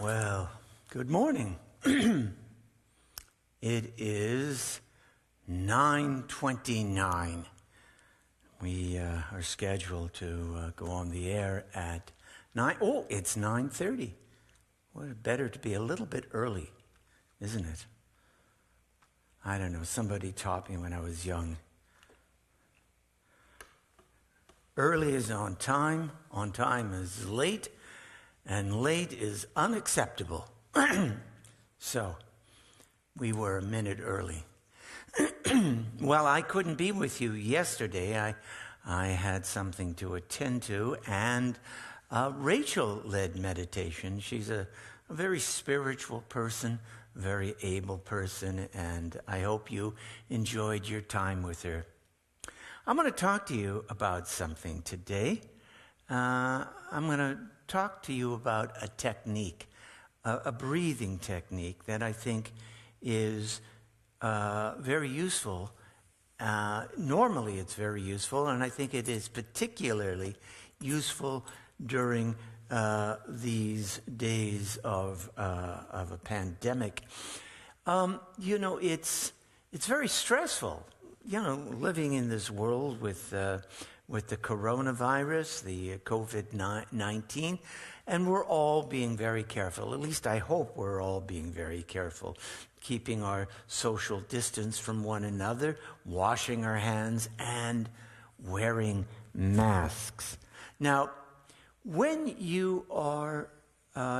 Well, good morning. It is 9:29. We are scheduled to go on the air at 9. Oh, it's 9:30. Well, better to be a little bit early, isn't it? I don't know. Somebody taught me when I was young. Early is on time is late, and late is unacceptable. So, we were a minute early. Well, I couldn't be with you yesterday. I had something to attend to, and Rachel led meditation. She's a very spiritual person, very able person, and I hope you enjoyed your time with her. I'm going to talk to you about something today. I'm going to talk to you about a technique, a breathing technique that I think is very useful. Normally it's very useful, and I think it is particularly useful during these days of a pandemic. It's very stressful. Living in this world with the coronavirus, the COVID-19, and we're all being very careful. At least I hope we're all being very careful, keeping our social distance from one another, washing our hands, and wearing masks. Now, when you are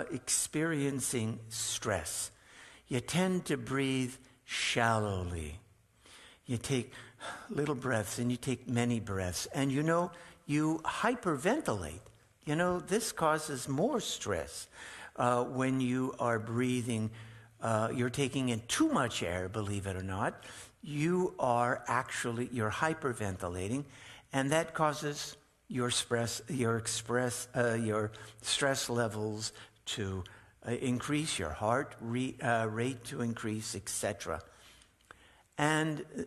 experiencing stress, you tend to breathe shallowly. You take little breaths and you take many breaths, and you hyperventilate. This causes more stress when you are breathing. You're taking in too much air, believe it or not. You're hyperventilating, and that causes your stress levels to increase, your heart rate to increase, etc. And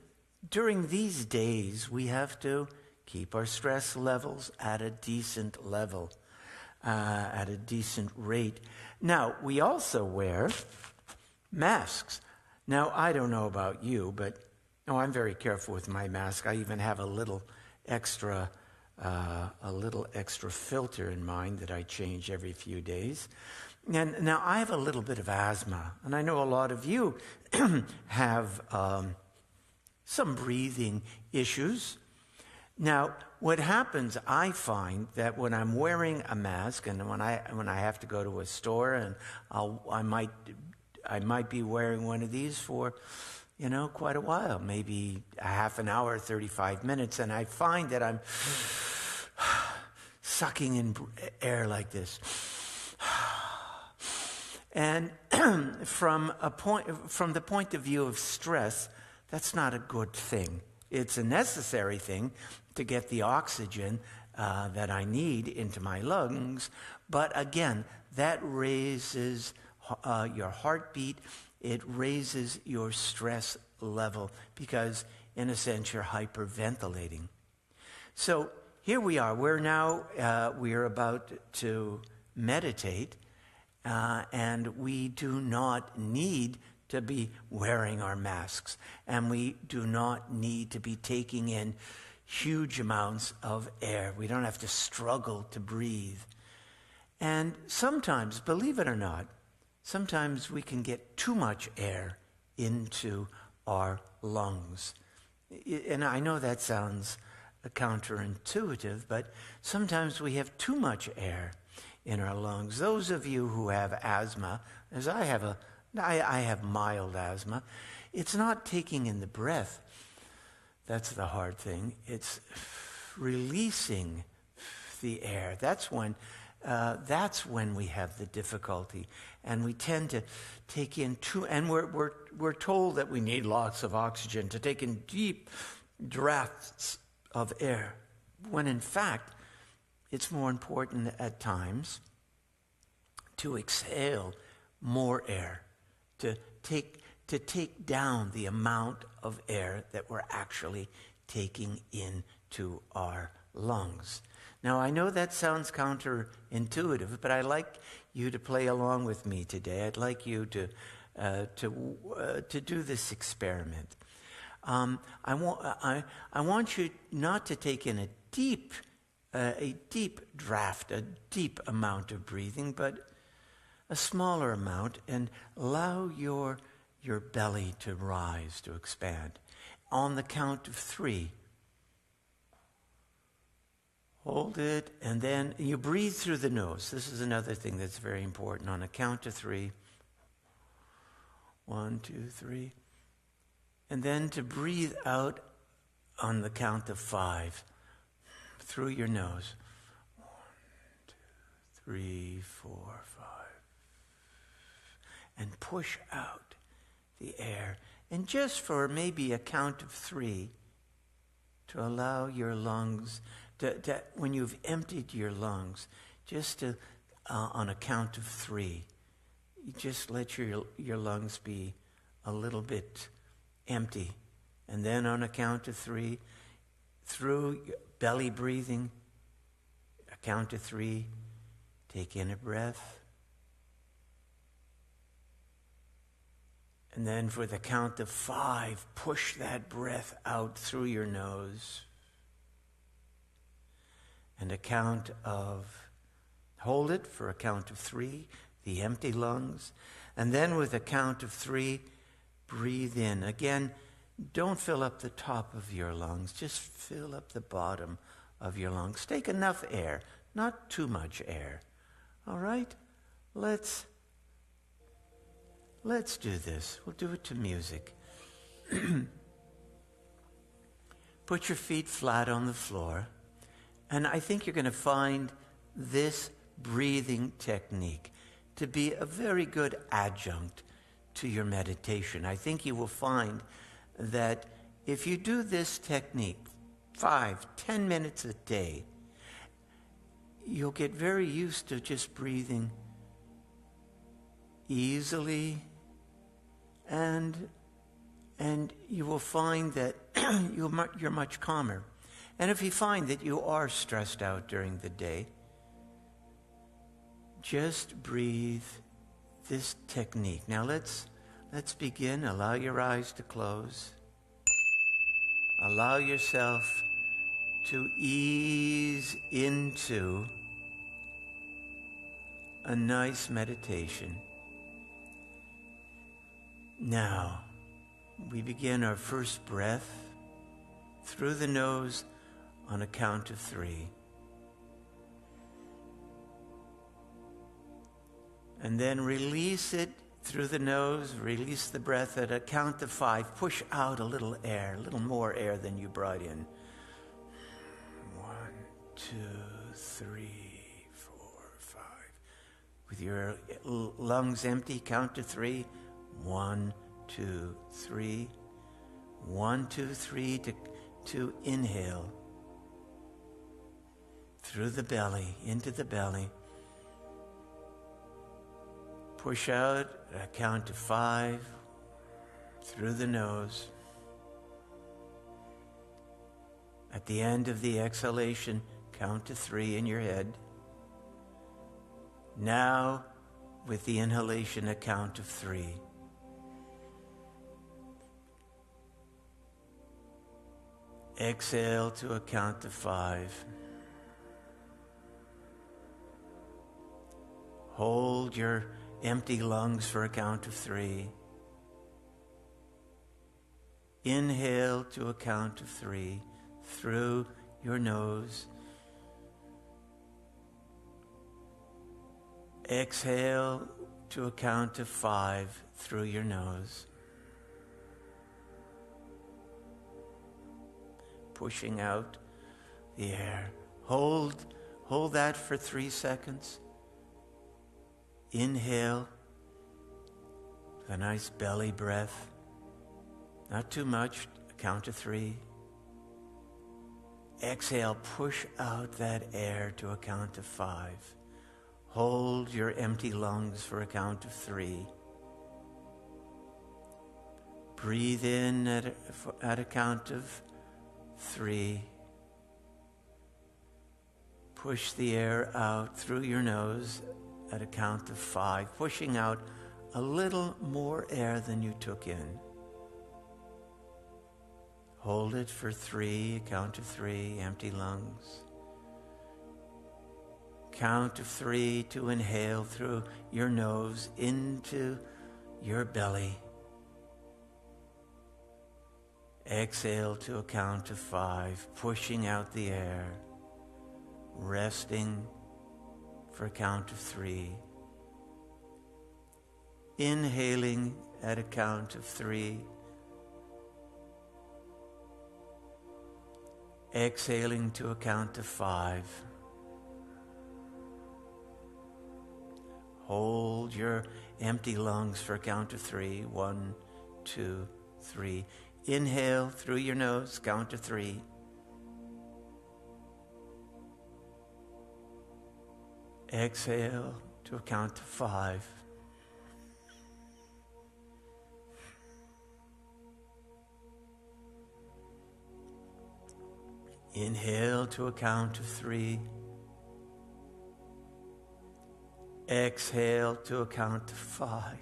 during these days, we have to keep our stress levels at a decent level, at a decent rate. Now, we also wear masks. Now, I don't know about you, but I'm very careful with my mask. I even have a little extra filter in mine that I change every few days. And now I have a little bit of asthma, and I know a lot of you have some breathing issues. Now, what happens, I find that when I'm wearing a mask, and when I have to go to a store, and I might be wearing one of these for quite a while, maybe a half an hour, 35 minutes, and I find that I'm sucking in air like this. And from the point of view of stress, that's not a good thing. It's a necessary thing to get the oxygen that I need into my lungs. But again, that raises your heartbeat. It raises your stress level because, in a sense, you're hyperventilating. So here we are. We're about to meditate. And we do not need to be wearing our masks, and we do not need to be taking in huge amounts of air. We don't have to struggle to breathe. And sometimes, believe it or not, sometimes we can get too much air into our lungs. And I know that sounds counterintuitive, but sometimes we have too much air in our lungs. Those of you who have asthma, as I have I have mild asthma, it's not taking in the breath that's the hard thing. It's releasing the air. That's when we have the difficulty, and we tend to take in and we're told that we need lots of oxygen to take in deep drafts of air, when in fact it's more important at times to exhale more air, to take down the amount of air that we're actually taking into our lungs. Now, I know that sounds counterintuitive, but I like you to play along with me today. I'd like you to do this experiment. I want you not to take in a deep draft, a deep amount of breathing, but a smaller amount, and allow your belly to rise, to expand. On the count of 3, hold it, and then you breathe through the nose. This is another thing that's very important. On a count of 3, 1, 2, 3, and then to breathe out on the count of 5 through your nose. 1, 2, 3, 4, 5. And push out the air. And just for maybe a count of 3, to allow your lungs, when you've emptied your lungs, just to, on a count of 3, you just let your lungs be a little bit empty. And then on a count of 3, through belly breathing, a count of 3, take in a breath. And then for the count of 5, push that breath out through your nose. And hold it for a count of 3, the empty lungs. And then with a count of 3, breathe in. Again, don't fill up the top of your lungs, just fill up the bottom of your lungs. Take enough air, not too much air. All right? Let's do this. We'll do it to music. Put your feet flat on the floor. And I think you're going to find this breathing technique to be a very good adjunct to your meditation. I think you will find that if you do this technique 5-10 minutes a day, you'll get very used to just breathing easily, and you will find that you're much calmer. And if you find that you are stressed out during the day, just breathe this technique. Now let's begin. Allow your eyes to close. Allow yourself to ease into a nice meditation. Now, we begin our first breath through the nose on a count of 3. And then release it through the nose, release the breath at a count of 5. Push out a little air, a little more air than you brought in. 1, 2, 3, 4, 5. With your lungs empty, count to 3. 1, 2, 3. 1, 2, 3 to inhale. Through the belly, into the belly. Push out at a count of 5 through the nose. At the end of the exhalation, count to 3 in your head. Now, with the inhalation, a count of 3. Exhale to a count of 5. Hold your empty lungs for a count of 3. Inhale to a count of 3 through your nose. Exhale to a count of 5 through your nose. Pushing out the air. Hold that for 3 seconds. Inhale, a nice belly breath. Not too much, a count of 3. Exhale, push out that air to a count of 5. Hold your empty lungs for a count of 3. Breathe in at a count of 3. Push the air out through your nose at a count of 5, pushing out a little more air than you took in. Hold it for 3, count of 3, empty lungs. Count of 3 to inhale through your nose into your belly. Exhale to a count of 5, pushing out the air, resting for a count of 3. Inhaling at a count of 3. Exhaling to a count of 5. Hold your empty lungs for a count of 3. 1, 2, 3. Inhale through your nose, count to 3. Exhale to a count of 5. Inhale to a count of 3. Exhale to a count of 5.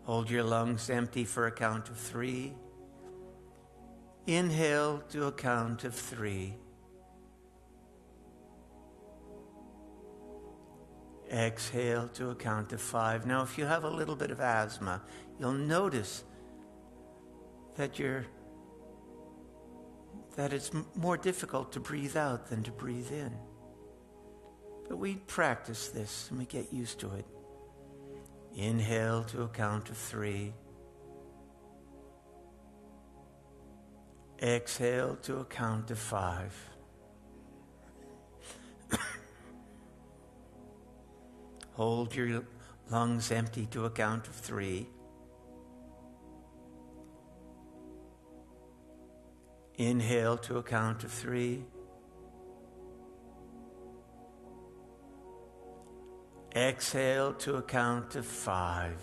Hold your lungs empty for a count of 3. Inhale to a count of 3. Exhale to a count of 5. Now, if you have a little bit of asthma, you'll notice that it's more difficult to breathe out than to breathe in. But we practice this and we get used to it. Inhale to a count of 3. Exhale to a count of 5. Hold your lungs empty to a count of 3. Inhale to a count of 3. Exhale to a count of 5.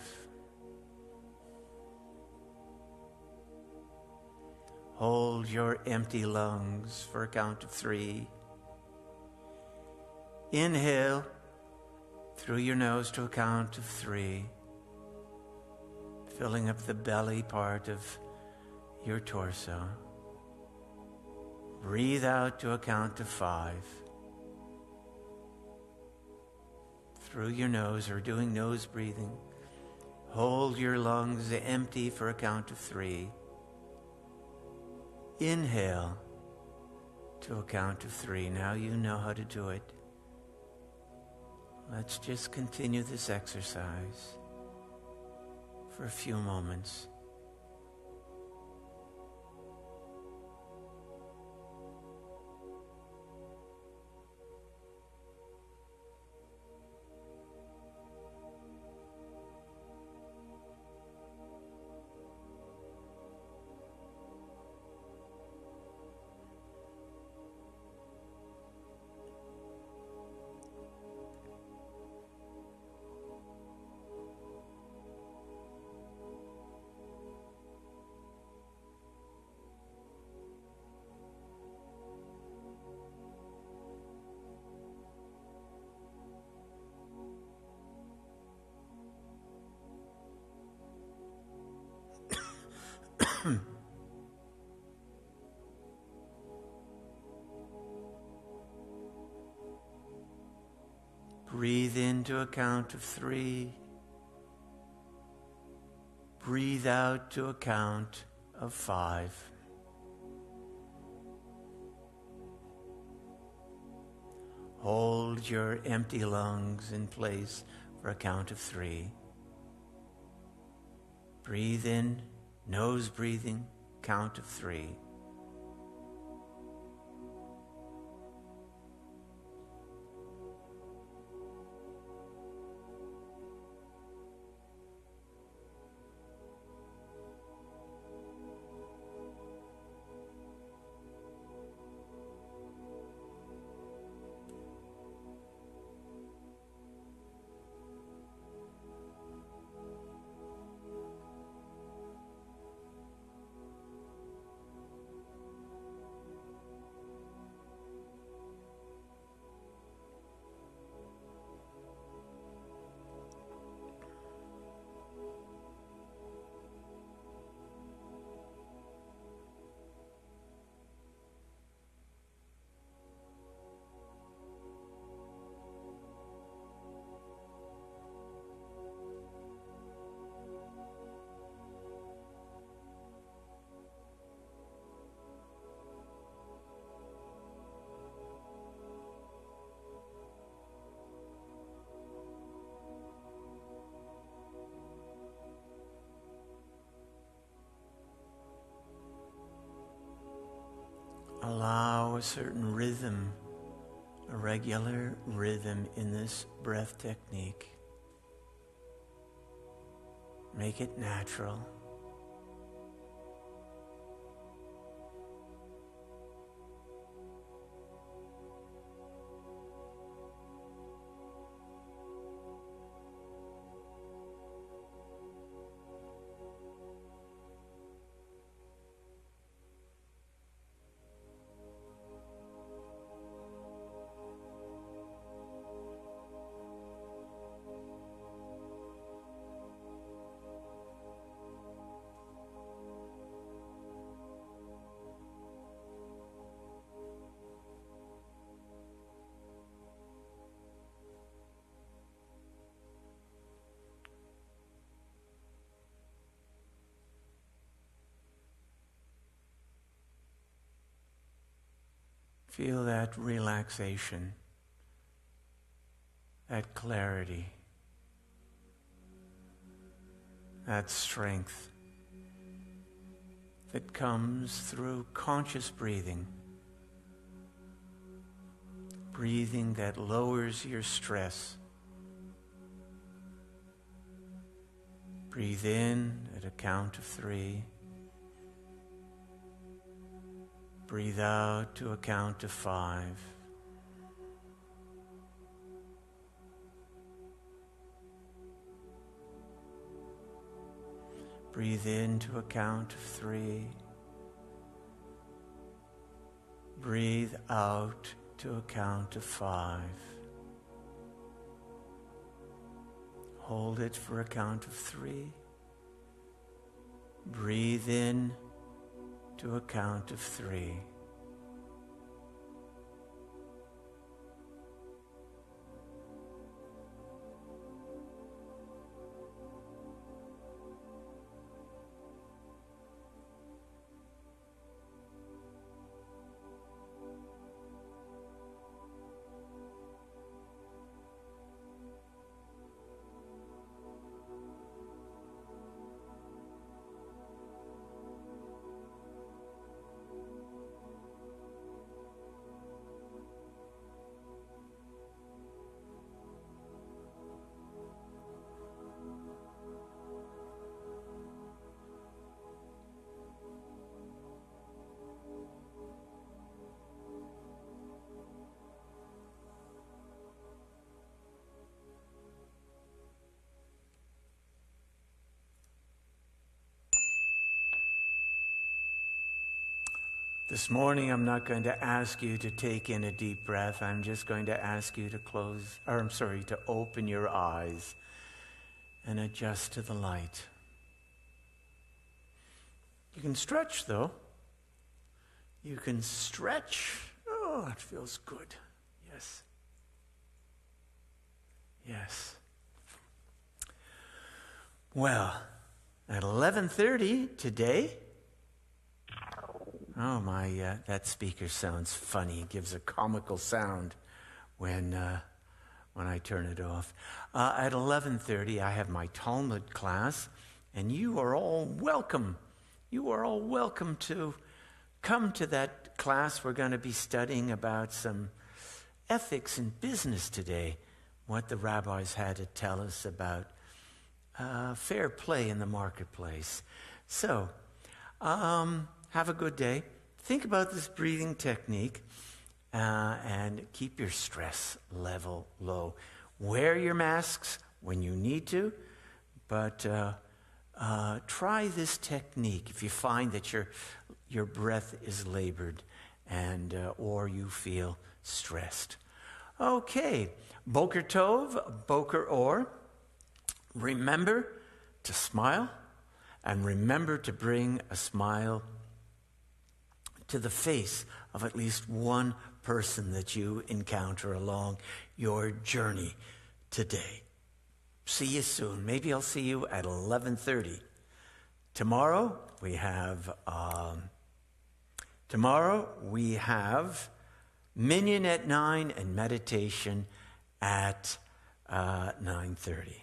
Hold your empty lungs for a count of 3. Inhale through your nose to a count of 3, filling up the belly part of your torso. Breathe out to a count of 5. Through your nose, or doing nose breathing. Hold your lungs empty for a count of 3. Inhale to a count of 3. Now you know how to do it. Let's just continue this exercise for a few moments. Breathe into a count of 3. Breathe out to a count of 5. Hold your empty lungs in place for a count of 3. Breathe in, nose breathing, count of 3. a certain rhythm, a regular rhythm in this breath technique. Make it natural. Feel that relaxation, that clarity, that strength that comes through conscious breathing. Breathing that lowers your stress. Breathe in at a count of 3. Breathe out to a count of 5. Breathe in to a count of 3. Breathe out to a count of 5. Hold it for a count of 3. Breathe in to a count of 3. This morning, I'm not going to ask you to take in a deep breath. I'm just going to ask you to open your eyes and adjust to the light. You can stretch, though. You can stretch. Oh, it feels good. Yes. Yes. Well, at 11:30 today, oh my, that speaker sounds funny. It gives a comical sound when I turn it off. At 11:30, I have my Talmud class, and you are all welcome. You are all welcome to come to that class. We're going to be studying about some ethics in business today, what the rabbis had to tell us about fair play in the marketplace. So, have a good day. Think about this breathing technique and keep your stress level low. Wear your masks when you need to, but try this technique if you find that your breath is labored and or you feel stressed. Okay, Boker Tov, Boker Or. Remember to smile, and remember to bring a smile to the face of at least one person that you encounter along your journey today. See you soon. Maybe I'll see you at 11:30. Tomorrow we have Minyan at 9 and meditation at 9:30.